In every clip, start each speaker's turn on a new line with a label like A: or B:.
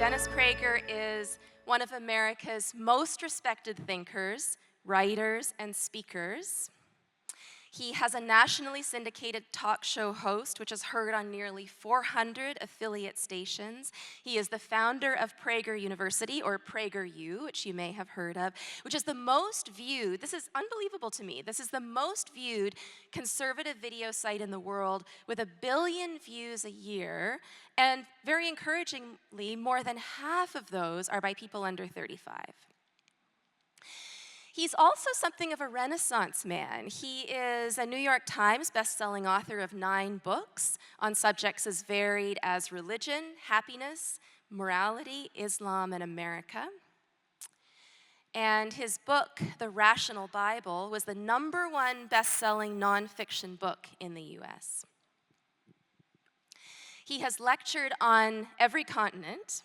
A: Dennis Prager is one of America's most respected thinkers, writers, and speakers. He has a nationally syndicated talk show host, which is heard on nearly 400 affiliate stations. He is the founder of Prager University, or PragerU, which you may have heard of, which is the most viewed, this is unbelievable to me, this is the most viewed conservative video site in the world with 1 billion views a year, and very encouragingly, more than half of those are by people under 35. He's also something of a Renaissance man. He is a New York Times bestselling author of 9 books on subjects as varied as religion, happiness, morality, Islam, and America. And his book, The Rational Bible, was the #1 bestselling nonfiction book in the US. He has lectured on every continent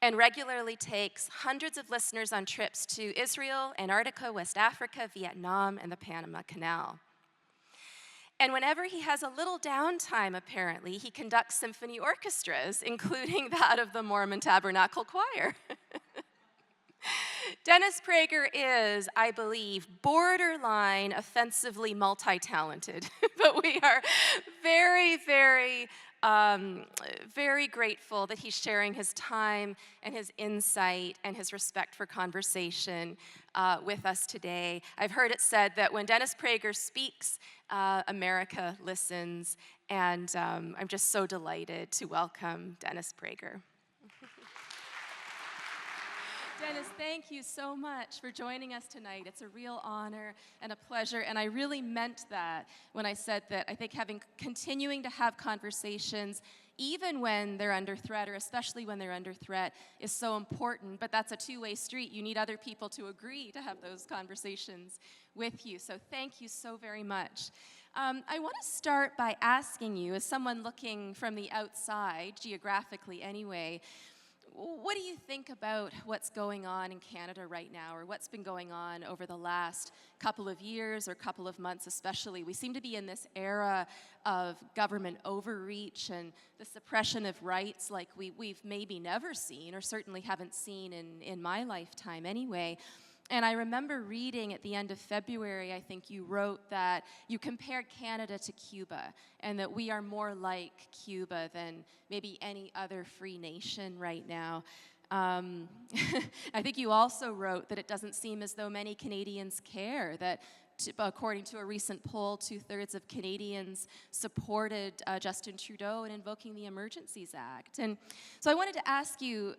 A: and regularly takes hundreds of listeners on trips to Israel, Antarctica, West Africa, Vietnam, and the Panama Canal. And whenever he has a little downtime, apparently, he conducts symphony orchestras, including that of the Mormon Tabernacle Choir. Dennis Prager is, I believe, borderline offensively multi-talented, but we are very, very grateful that he's sharing his time and his insight and his respect for conversation with us today. I've heard it said that when Dennis Prager speaks, America listens, and I'm just so delighted to welcome Dennis Prager. Dennis, thank you so much for joining us tonight. It's a real honor and a pleasure, and I really meant that when I said that I think continuing to have conversations, even when they're under threat, or especially when they're under threat, is so important, but that's a two-way street. You need other people to agree to have those conversations with you, so thank you so very much. I want to start by asking you, as someone looking from the outside, geographically anyway, what do you think about what's going on in Canada right now, or what's been going on over the last couple of years or couple of months especially? We seem to be in this era of government overreach and the suppression of rights like we've maybe never seen, or certainly haven't seen in my lifetime anyway. And I remember reading at the end of February, I think you wrote that you compared Canada to Cuba, and that we are more like Cuba than maybe any other free nation right now. I think you also wrote that it doesn't seem as though many Canadians care, that according to a recent poll, 2/3 of Canadians supported Justin Trudeau in invoking the Emergencies Act. And so I wanted to ask you,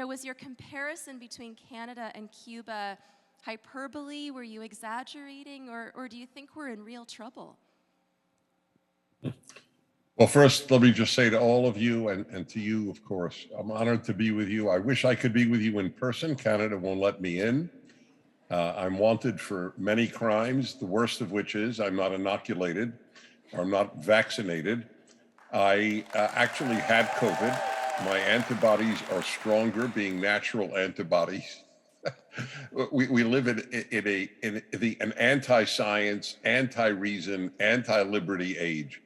A: was your comparison between Canada and Cuba hyperbole? Were you exaggerating, or do you think we're in real trouble?
B: Well, first, let me just say to all of you, and to you, of course, I'm honored to be with you. I wish I could be with you in person. Canada won't let me in. I'm wanted for many crimes, the worst of which is I'm not inoculated, or I'm not vaccinated. I actually had COVID. My antibodies are stronger, being natural antibodies. We live in an anti-science, anti-reason, anti-liberty age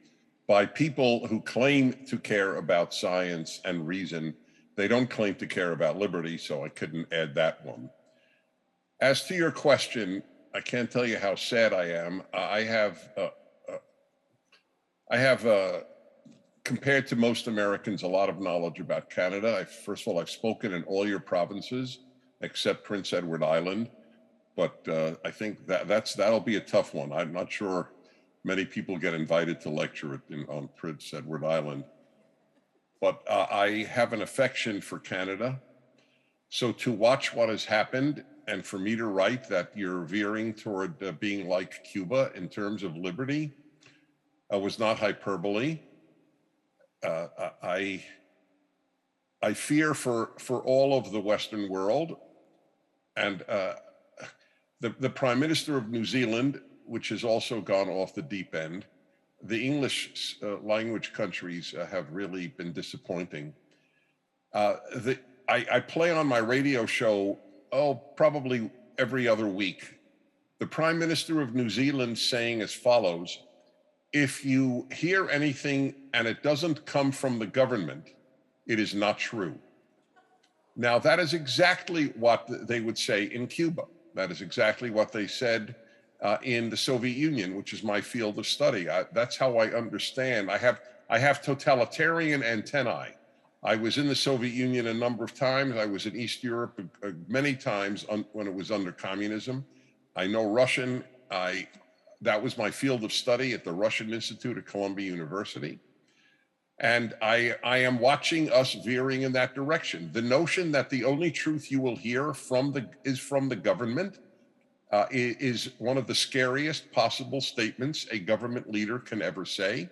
B: by people who claim to care about science and reason. They don't claim to care about liberty, so I couldn't add that one. As to your question, I can't tell you how sad I am. I have compared to most Americans, a lot of knowledge about Canada. First of all, I've spoken in all your provinces except Prince Edward Island, but I think that'll be a tough one. I'm not sure many people get invited to lecture on Prince Edward Island, but I have an affection for Canada. So to watch what has happened, and for me to write that you're veering toward being like Cuba in terms of liberty, was not hyperbole. I fear for all of the Western world, and the Prime Minister of New Zealand, which has also gone off the deep end. The English language countries have really been disappointing. I play on my radio show, probably every other week, the Prime Minister of New Zealand saying as follows: if you hear anything and it doesn't come from the government, it is not true. Now, that is exactly what they would say in Cuba. That is exactly what they said in the Soviet Union, which is my field of study. That's how I understand. I have totalitarian antennae. I was in the Soviet Union a number of times. I was in East Europe many times when it was under communism. I know Russian. That was my field of study at the Russian Institute at Columbia University. And I am watching us veering in that direction. The notion that the only truth you will hear is from the government is one of the scariest possible statements a government leader can ever say,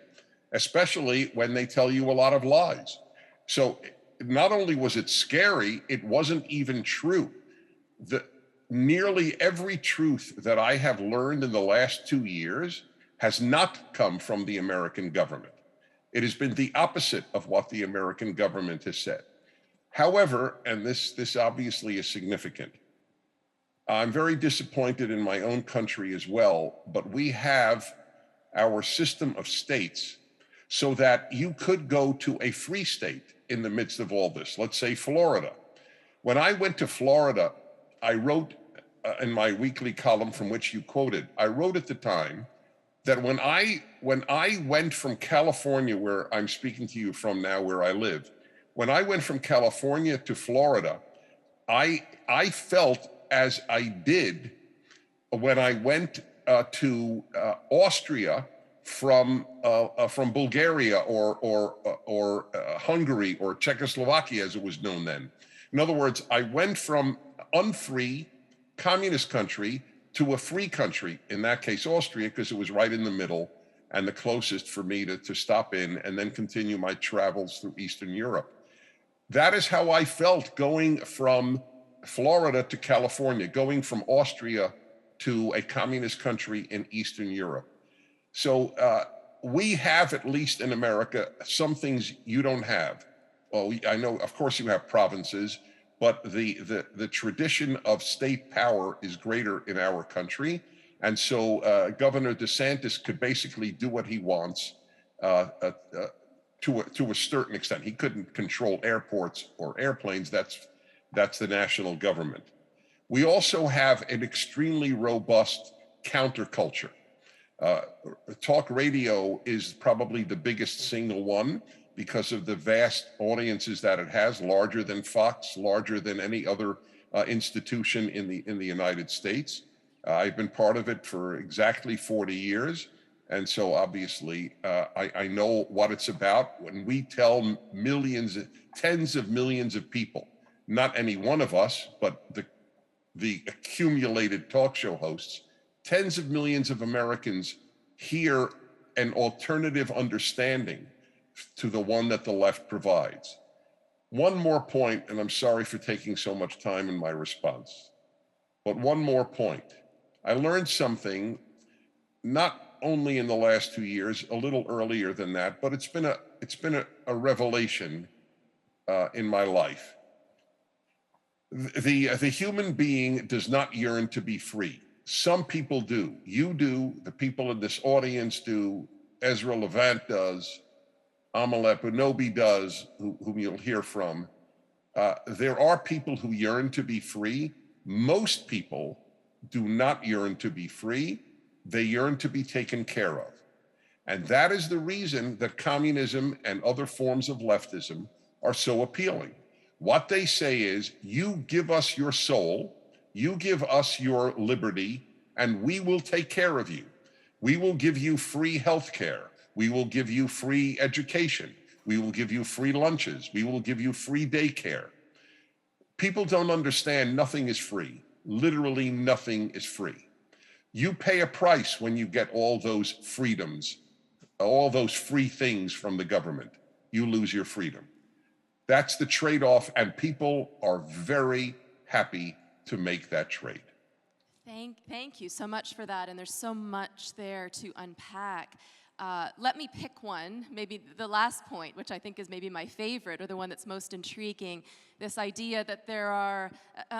B: especially when they tell you a lot of lies. So not only was it scary, it wasn't even true. Nearly every truth that I have learned in the last 2 years has not come from the American government. It has been the opposite of what the American government has said. However, and this obviously is significant, I'm very disappointed in my own country as well, but we have our system of states so that you could go to a free state in the midst of all this. Let's say Florida. When I went to Florida, I wrote in my weekly column from which you quoted, I wrote at the time that when I went from California, where I'm speaking to you from now, where I live, when I went from California to Florida, I felt as I did when I went to Austria from Bulgaria or Hungary or Czechoslovakia, as it was known then. In other words, I went from unfree communist country to a free country, in that case Austria, because it was right in the middle and the closest for me to stop in and then continue my travels through Eastern Europe. That is how I felt going from Florida to California, going from Austria to a communist country in Eastern Europe. So we have, at least in America, some things you don't have. Well, I know, of course, you have provinces, but the tradition of state power is greater in our country. And so Governor DeSantis could basically do what he wants to a certain extent. He couldn't control airports or airplanes. That's the national government. We also have an extremely robust counterculture. Talk radio is probably the biggest single one because of the vast audiences that it has, larger than Fox, larger than any other institution in the United States. I've been part of it for exactly 40 years. And so obviously, I know what it's about. When we tell millions, tens of millions of people, not any one of us, but the accumulated talk show hosts, tens of millions of Americans hear an alternative understanding to the one that the left provides. One more point, and I'm sorry for taking so much time in my response, but one more point. I learned something, not only in the last 2 years, a little earlier than that, but it's been a revelation in my life. The human being does not yearn to be free. Some people do. You do. The people in this audience do. Ezra Levant does. Amalek Unobi does, whom you'll hear from. There are people who yearn to be free. Most people do not yearn to be free. They yearn to be taken care of. And that is the reason that communism and other forms of leftism are so appealing. What they say is, you give us your soul, you give us your liberty, and we will take care of you. We will give you free health care. We will give you free education. We will give you free lunches. We will give you free daycare. People don't understand nothing is free. Literally nothing is free. You pay a price when you get all those freedoms, all those free things from the government. You lose your freedom. That's the trade-off, and people are very happy to make that trade.
A: Thank you so much for that, and there's so much there to unpack. Let me pick one, maybe the last point, which I think is maybe my favorite or the one that's most intriguing, this idea that there are,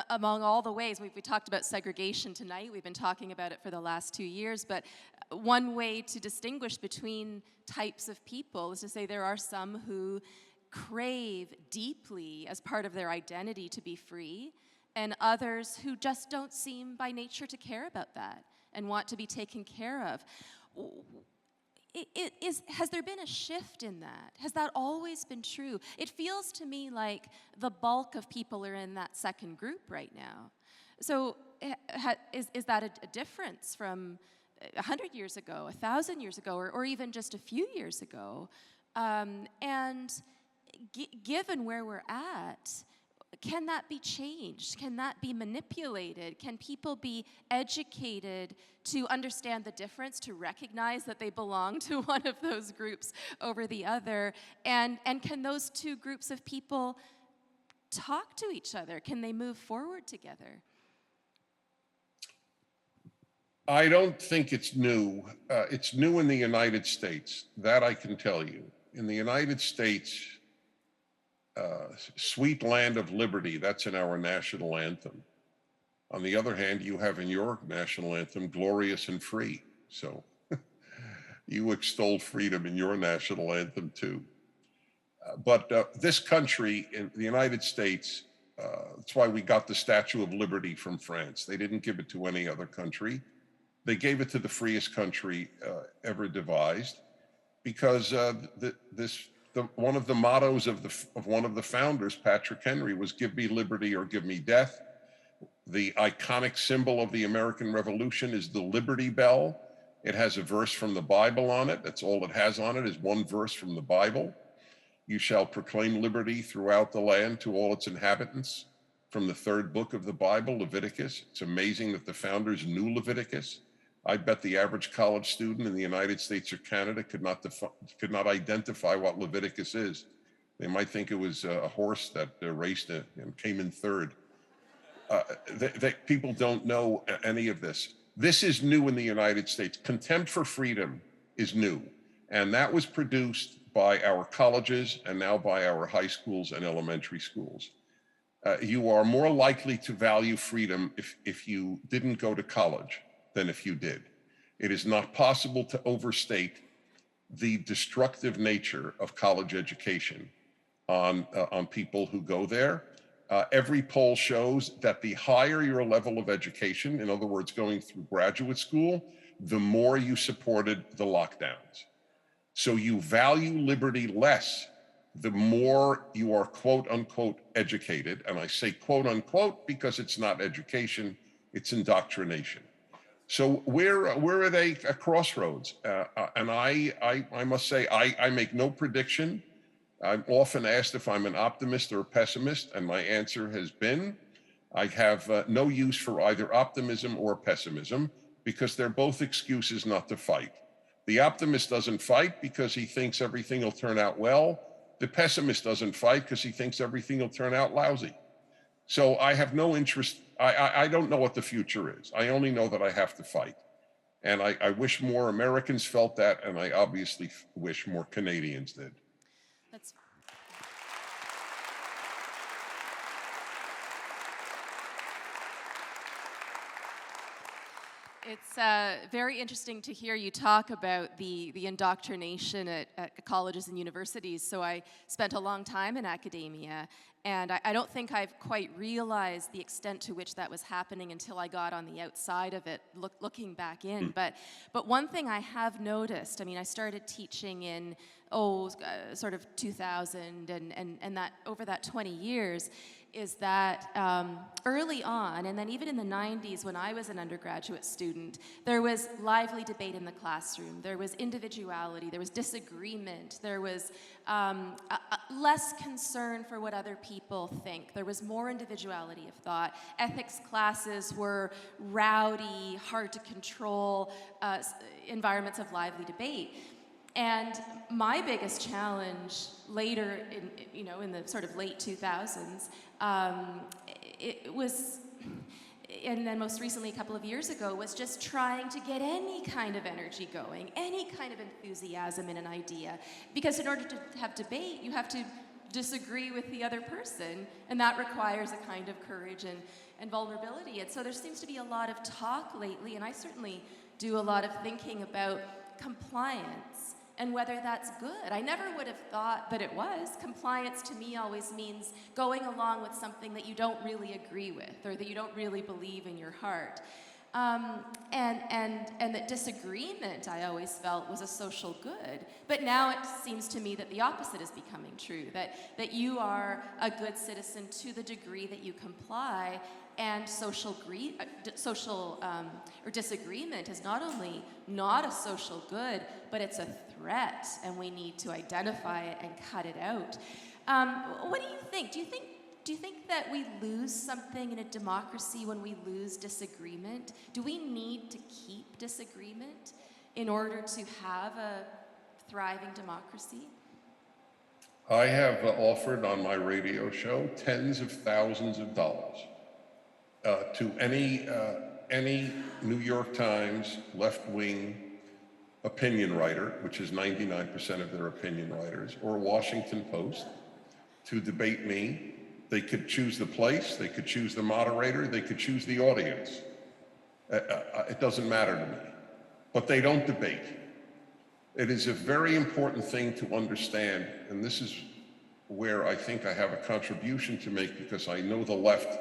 A: among all the ways, we talked about segregation tonight, we've been talking about it for the last 2 years, but one way to distinguish between types of people is to say there are some who crave deeply as part of their identity to be free, and others who just don't seem by nature to care about that and want to be taken care of. Has there been a shift in that? Has that always been true? It feels to me like the bulk of people are in that second group right now. So is that a difference from 100 years ago, 1,000 years ago, or even just a few years ago? And given where we're at, can that be changed? Can that be manipulated? Can people be educated to understand the difference, to recognize that they belong to one of those groups over the other? And can those two groups of people talk to each other? Can they move forward together?
B: I don't think it's new. It's new in the United States. That I can tell you. In the United States, sweet land of liberty, that's in our national anthem. On the other hand, you have in your national anthem, glorious and free. So you extol freedom in your national anthem too. But this country, in the United States, that's why we got the Statue of Liberty from France. They didn't give it to any other country. They gave it to the freest country ever devised, because one of the mottos of one of the founders, Patrick Henry, was "Give me liberty or give me death." The iconic symbol of the American Revolution is the Liberty Bell. It has a verse from the Bible on it. That's all it has on it, is one verse from the Bible. "You shall proclaim liberty throughout the land to all its inhabitants," from the third book of the Bible, Leviticus. It's amazing that the founders knew Leviticus. I bet the average college student in the United States or Canada could not identify what Leviticus is. They might think it was a horse that raced it and came in third. People don't know any of this. This is new in the United States. Contempt for freedom is new. And that was produced by our colleges and now by our high schools and elementary schools. You are more likely to value freedom if you didn't go to college than if you did. It is not possible to overstate the destructive nature of college education on people who go there. Every poll shows that the higher your level of education, in other words, going through graduate school, the more you supported the lockdowns. So you value liberty less the more you are quote unquote educated. And I say quote unquote because it's not education, it's indoctrination. So we're at a crossroads. And I must say, I make no prediction. I'm often asked if I'm an optimist or a pessimist, and my answer has been, I have no use for either optimism or pessimism, because they're both excuses not to fight. The optimist doesn't fight because he thinks everything will turn out well. The pessimist doesn't fight because he thinks everything will turn out lousy. So I have no interest. I don't know what the future is. I only know that I have to fight. And I wish more Americans felt that, and I obviously wish more Canadians did.
A: That's It's very interesting to hear you talk about the indoctrination at colleges and universities. So I spent a long time in academia, and I don't think I've quite realized the extent to which that was happening until I got on the outside of it, looking back in. But one thing I have noticed, I mean, I started teaching in sort of 2000, and that over that 20 years, is that early on, and then even in the 90s when I was an undergraduate student, there was lively debate in the classroom. There was individuality, there was disagreement, there was less concern for what other people think. There was more individuality of thought. Ethics classes were rowdy, hard to control environments of lively debate. And my biggest challenge later in the sort of late 2000s, it was, and then most recently a couple of years ago, was just trying to get any kind of energy going, any kind of enthusiasm in an idea. Because in order to have debate, you have to disagree with the other person, and that requires a kind of courage and vulnerability. And so there seems to be a lot of talk lately, and I certainly do a lot of thinking about compliance and whether that's good. I never would have thought that it was. Compliance to me always means going along with something that you don't really agree with or that you don't really believe in your heart. And that disagreement, I always felt, was a social good. But now it seems to me that the opposite is becoming true, that you are a good citizen to the degree that you comply, and or disagreement is not only not a social good, but it's a threat, and we need to identify it and cut it out. What do you think? Do you think that we lose something in a democracy when we lose disagreement? Do we need to keep disagreement in order to have a thriving democracy?
B: I have offered on my radio show tens of thousands of dollars to any New York Times left-wing opinion writer, which is 99% of their opinion writers, or Washington Post, to debate me. They could choose the place, they could choose the moderator, they could choose the audience. It doesn't matter to me, but they don't debate. It is a very important thing to understand, and this is where I think I have a contribution to make, because I know the left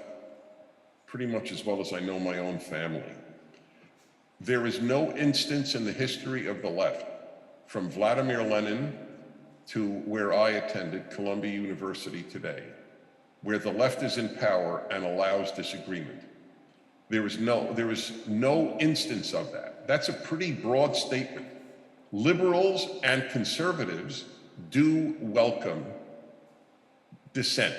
B: pretty much as well as I know my own family. There is no instance in the history of the left, from Vladimir Lenin to where I attended, Columbia University today, where the left is in power and allows disagreement. There is no instance of that. That's a pretty broad statement. Liberals and conservatives do welcome dissent.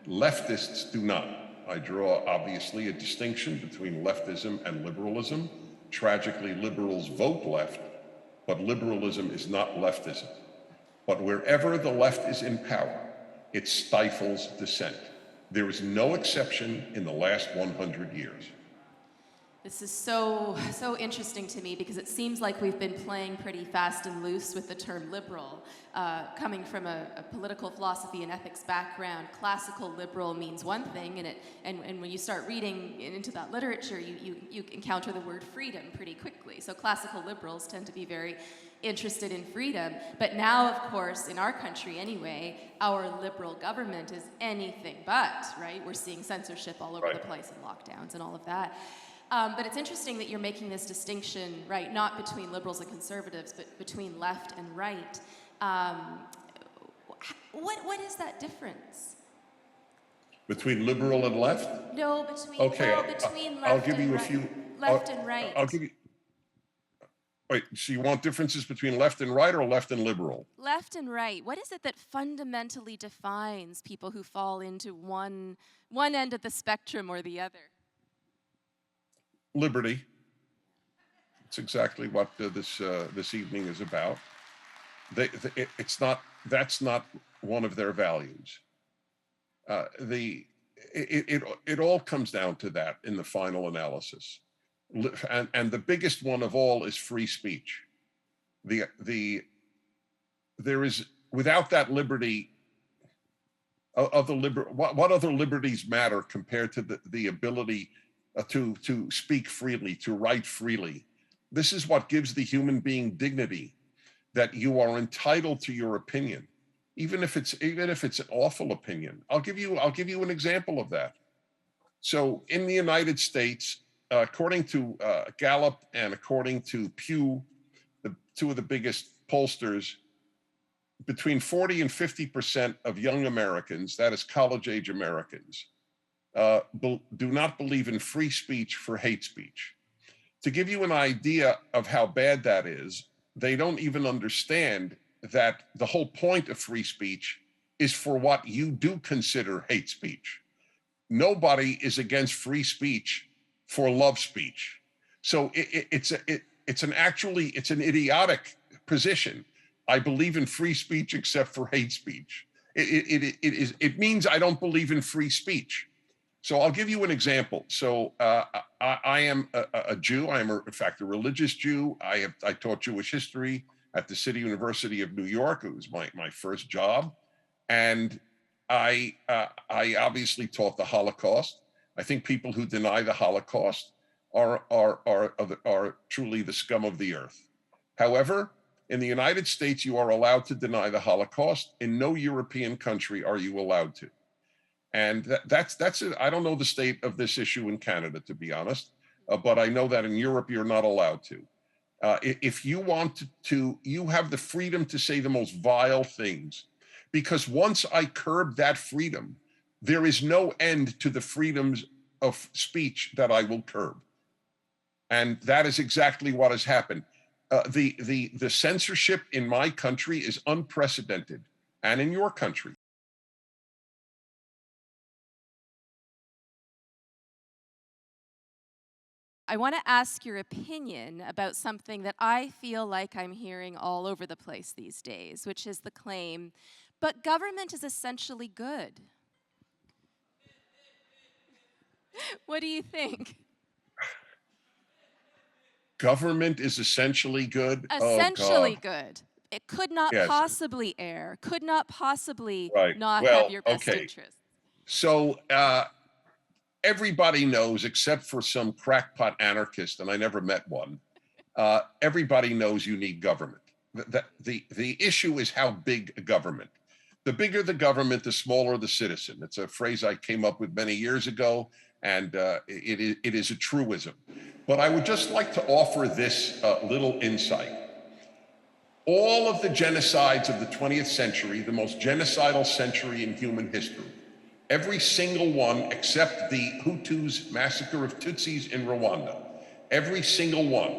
B: Leftists do not. I draw, obviously, a distinction between leftism and liberalism. Tragically, liberals vote left, but liberalism is not leftism. But wherever the left is in power, it stifles dissent. There is no exception in the last 100 years.
A: This is so interesting to me, because it seems like we've been playing pretty fast and loose with the term liberal. Coming from a political philosophy and ethics background, classical liberal means one thing, and when you start reading into that literature, you encounter the word freedom pretty quickly. So classical liberals tend to be very interested in freedom. But now, of course, in our country anyway, our liberal government is anything but, right? We're seeing censorship all over the place and lockdowns and all of that. But it's interesting that you're making this distinction, right, not between liberals and conservatives, but between left and right. What is that difference?
B: Between liberal and left?
A: No, between
B: I'll
A: left
B: give you
A: and
B: a
A: right.
B: few.
A: Left and right.
B: I'll give you. Wait, so you want differences between left and right, or left and liberal?
A: Left and right. What is it that fundamentally defines people who fall into one end of the spectrum or the other?
B: Liberty. It's exactly what this evening is about. That's not one of their values. It all comes down to that in the final analysis. And the biggest one of all is free speech. There is, without that liberty, what other liberties matter compared to the ability to speak freely, to write freely? This is what gives the human being dignity, that you are entitled to your opinion, even if it's an awful opinion. I'll give you an example of that. So in the United States, according to Gallup and according to Pew, the two of the biggest pollsters, between 40 and 50% of young Americans, that is college-age Americans, do not believe in free speech for hate speech. To give you an idea of how bad that is, they don't even understand that the whole point of free speech is for what you do consider hate speech. Nobody is against free speech for love speech. So it's an idiotic position. I believe in free speech except for hate speech. It means I don't believe in free speech. So I'll give you an example. So I am a Jew. I am, in fact, a religious Jew. I taught Jewish history at the City University of New York. It was my first job. And I obviously taught the Holocaust. I think people who deny the Holocaust are truly the scum of the earth. However, In the United States, you are allowed to deny the Holocaust. In no European country are you allowed to. And that's it. I don't know the state of this issue in Canada, to be honest, but I know that in Europe, you're not allowed to. If you want to, you have the freedom to say the most vile things, because once I curb that freedom, there is no end to the freedoms of speech that I will curb. And that is exactly what has happened. The censorship in my country is unprecedented, and in your country.
A: I want to ask your opinion about something that I feel like I'm hearing all over the place these days, which is the claim, but government is essentially good. What do you think?
B: Government is essentially good.
A: Essentially
B: Oh, God.
A: good. It could not
B: Yes.
A: possibly err, could not possibly
B: Right.
A: not
B: Well,
A: have your best
B: okay.
A: interests.
B: So everybody knows, except for some crackpot anarchist, and I never met one, everybody knows you need government. The issue is how big a government. The bigger the government, the smaller the citizen. It's a phrase I came up with many years ago, and it is a truism. But I would just like to offer this little insight. All of the genocides of the 20th century, the most genocidal century in human history, every single one except the Hutus' massacre of Tutsis in Rwanda, every single one,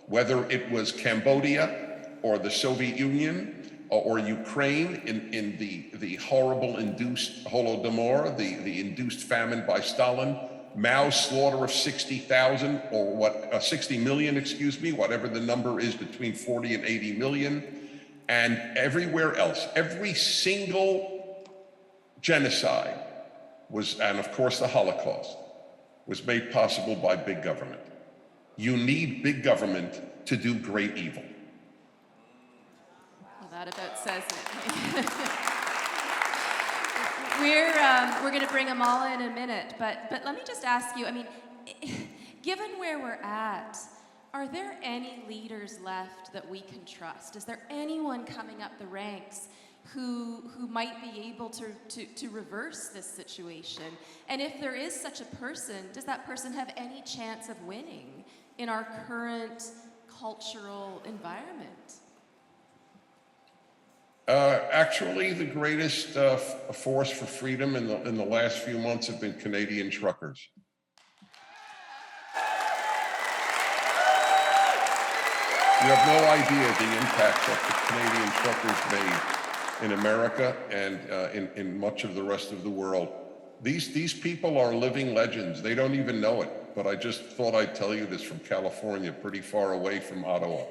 B: whether it was Cambodia or the Soviet Union or Ukraine in the horrible induced Holodomor, the induced famine by Stalin, Mao's slaughter of 60,000 or 60 million, excuse me, whatever the number is, between 40 and 80 million, and everywhere else, every single genocide was, and of course the Holocaust, was made possible by big government. You need big government to do great evil.
A: Well, that about says it. We're going to bring them all in a minute, but let me just ask you, I mean, given where we're at, are there any leaders left that we can trust? Is there anyone coming up the ranks who might be able to reverse this situation? And if there is such a person, does that person have any chance of winning in our current cultural environment?
B: Actually, the greatest force for freedom in the last few months have been Canadian truckers. You have no idea the impact that the Canadian truckers made in America and in much of the rest of the world. These people are living legends. They don't even know it, but I just thought I'd tell you this from California, pretty far away from Ottawa.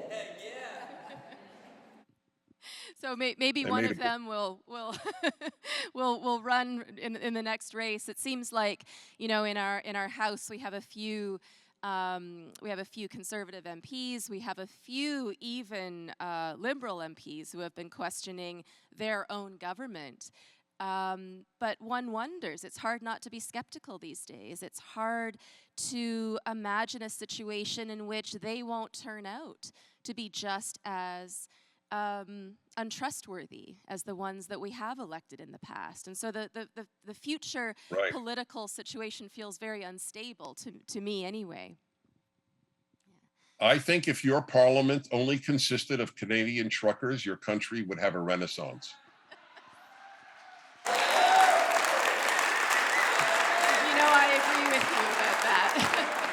A: So maybe one of them will will run in the next race. It seems like, you know, in our house we have a few conservative MPs. We have a few even liberal MPs who have been questioning their own government. But one wonders, it's hard not to be skeptical these days. It's hard to imagine a situation in which they won't turn out to be just as untrustworthy as the ones that we have elected in the past. And so the future
B: Right.
A: political situation feels very unstable to me anyway.
B: I think if your parliament only consisted of Canadian truckers, your country would have a renaissance.
A: You know, I agree with you about that.